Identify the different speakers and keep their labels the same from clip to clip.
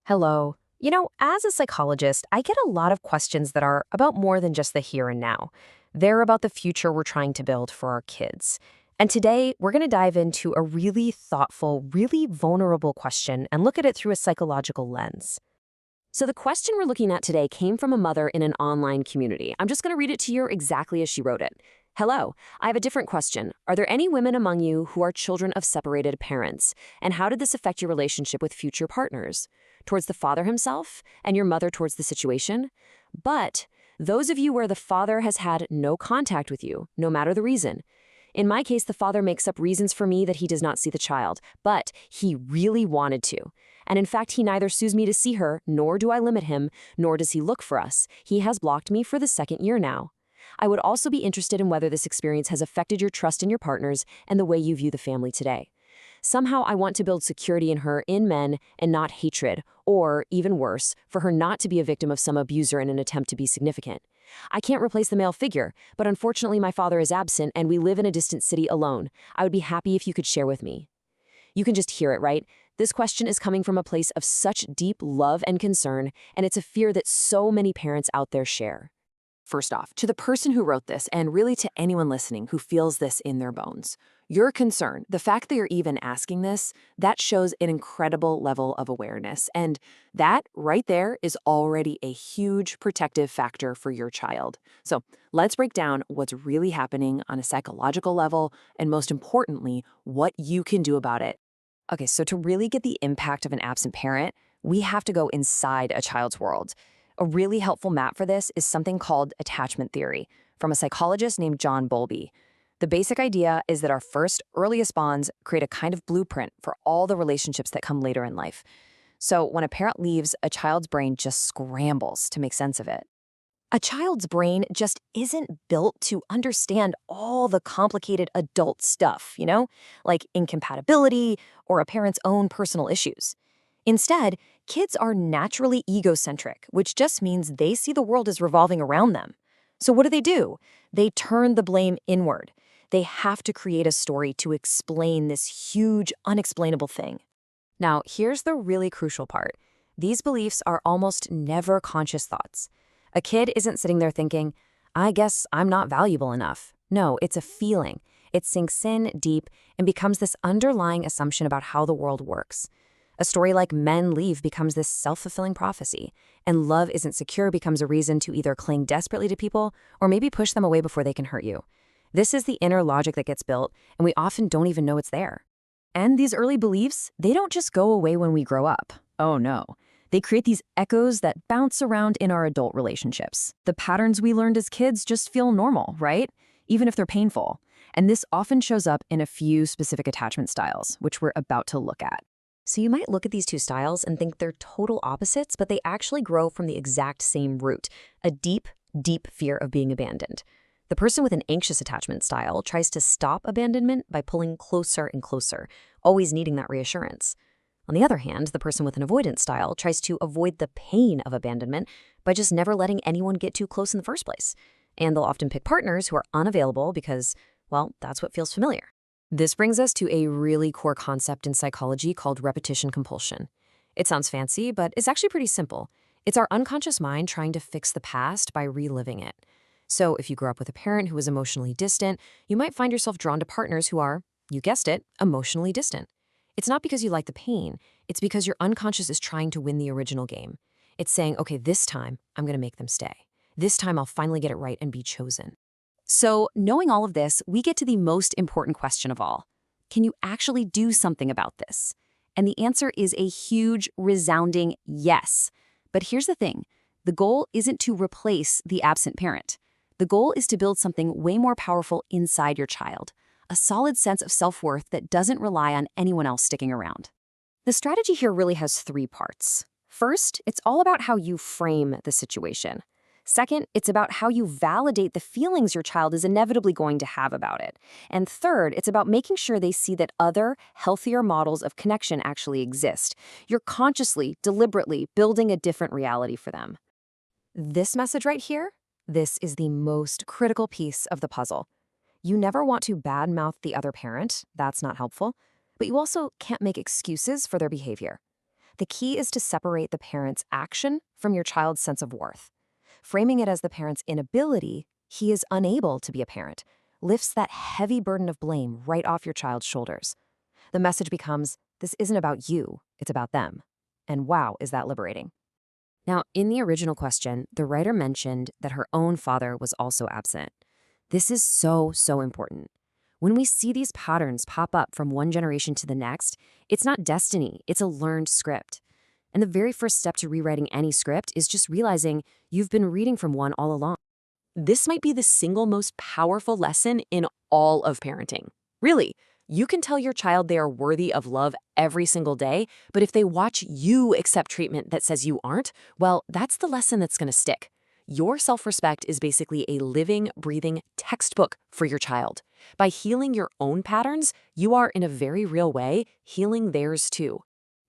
Speaker 1: Hello. As a psychologist, I get a lot of questions that are about more than just the here and now. They're about the future we're trying to build for our kids. And today, we're going to dive into a really thoughtful, really vulnerable question and look at it through a psychological lens. So, the question we're looking at today came from a mother in an online community. I'm just going to read it to you exactly as she wrote it. Hello, I have a different question. Are there any women among you who are children of separated parents? And how did this affect your relationship with future partners? Towards the father himself and your mother towards the situation? But those of you where the father has had no contact with you, no matter the reason. In my case, the father makes up reasons for me that he does not see the child, but he really wanted to. And in fact, he neither sues me to see her, nor do I limit him, nor does he look for us. He has blocked me for the second year now. I would also be interested in whether this experience has affected your trust in your partners and the way you view the family today. Somehow I want to build security in her, in men, and not hatred, or, even worse, for her not to be a victim of some abuser in an attempt to be significant. I can't replace the male figure, but unfortunately my father is absent and we live in a distant city alone. I would be happy if you could share with me. You can just hear it, right? This question is coming from a place of such deep love and concern, and it's a fear that so many parents out there share. First off, to the person who wrote this, and really to anyone listening who feels this in their bones, your concern, the fact that you're even asking this, that shows an incredible level of awareness. And that right there is already a huge protective factor for your child. So let's break down what's really happening on a psychological level, and most importantly, what you can do about it. Okay, so to really get the impact of an absent parent, we have to go inside a child's world. A really helpful map for this is something called attachment theory from a psychologist named John Bowlby. The basic idea is that our first, earliest bonds create a kind of blueprint for all the relationships that come later in life. So when a parent leaves, a child's brain just scrambles to make sense of it. A child's brain just isn't built to understand all the complicated adult stuff, like incompatibility or a parent's own personal issues. Instead, kids are naturally egocentric, which just means they see the world as revolving around them. So what do? They turn the blame inward. They have to create a story to explain this huge, unexplainable thing. Now, here's the really crucial part. These beliefs are almost never conscious thoughts. A kid isn't sitting there thinking, I guess I'm not valuable enough. No, it's a feeling. It sinks in deep and becomes this underlying assumption about how the world works. A story like men leave becomes this self-fulfilling prophecy, and love isn't secure becomes a reason to either cling desperately to people or maybe push them away before they can hurt you. This is the inner logic that gets built, and we often don't even know it's there. And these early beliefs, they don't just go away when we grow up. Oh no. They create these echoes that bounce around in our adult relationships. The patterns we learned as kids just feel normal, right? Even if they're painful. And this often shows up in a few specific attachment styles, which we're about to look at. So you might look at these two styles and think they're total opposites, but they actually grow from the exact same root, a deep, deep fear of being abandoned. The person with an anxious attachment style tries to stop abandonment by pulling closer and closer, always needing that reassurance. On the other hand, the person with an avoidance style tries to avoid the pain of abandonment by just never letting anyone get too close in the first place. And they'll often pick partners who are unavailable because, well, that's what feels familiar. This brings us to a really core concept in psychology called repetition compulsion. It sounds fancy, but it's actually pretty simple. It's our unconscious mind trying to fix the past by reliving it. So if you grew up with a parent who is emotionally distant, you might find yourself drawn to partners who are, you guessed it, emotionally distant. It's not because you like the pain, it's because your unconscious is trying to win the original game. It's saying, okay, this time I'm going to make them stay. This time I'll finally get it right and be chosen. So, knowing all of this, we get to the most important question of all. Can you actually do something about this? And the answer is a huge, resounding yes. But here's the thing. The goal isn't to replace the absent parent. The goal is to build something way more powerful inside your child, a solid sense of self-worth that doesn't rely on anyone else sticking around. The strategy here really has three parts. First, it's all about how you frame the situation. Second, it's about how you validate the feelings your child is inevitably going to have about it. And third, it's about making sure they see that other, healthier models of connection actually exist. You're consciously, deliberately building a different reality for them. This message right here, this is the most critical piece of the puzzle. You never want to badmouth the other parent, that's not helpful, but you also can't make excuses for their behavior. The key is to separate the parent's action from your child's sense of worth. Framing it as the parent's inability, he is unable to be a parent, lifts that heavy burden of blame right off your child's shoulders. The message becomes, this isn't about you, it's about them. And wow, is that liberating. Now, in the original question, the writer mentioned that her own father was also absent. This is so important. When we see these patterns pop up from one generation to the next, it's not destiny, it's a learned script. And the very first step to rewriting any script is just realizing you've been reading from one all along. This might be the single most powerful lesson in all of parenting. Really, you can tell your child they are worthy of love every single day, but if they watch you accept treatment that says you aren't, well, that's the lesson that's going to stick. Your self-respect is basically a living, breathing textbook for your child. By healing your own patterns, you are, in a very real way, healing theirs too.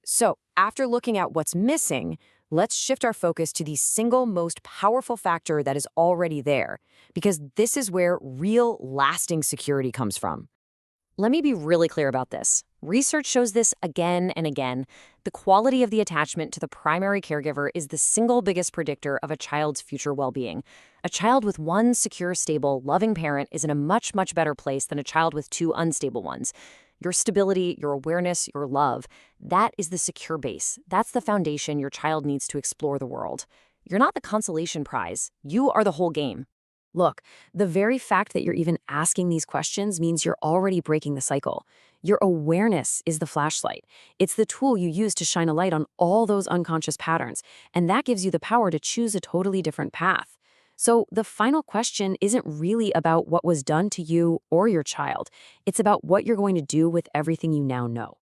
Speaker 1: So, after looking at what's missing, let's shift our focus to the single most powerful factor that is already there, because this is where real, lasting security comes from. Let me be really clear about this. Research shows this again and again. The quality of the attachment to the primary caregiver is the single biggest predictor of a child's future well-being. A child with one secure, stable, loving parent is in a much better place than a child with two unstable ones. Your stability, your awareness, your love, that is the secure base. That's the foundation your child needs to explore the world. You're not the consolation prize. You are the whole game. Look, the very fact that you're even asking these questions means you're already breaking the cycle. Your awareness is the flashlight. It's the tool you use to shine a light on all those unconscious patterns, and that gives you the power to choose a totally different path. So the final question isn't really about what was done to you or your child. It's about what you're going to do with everything you now know.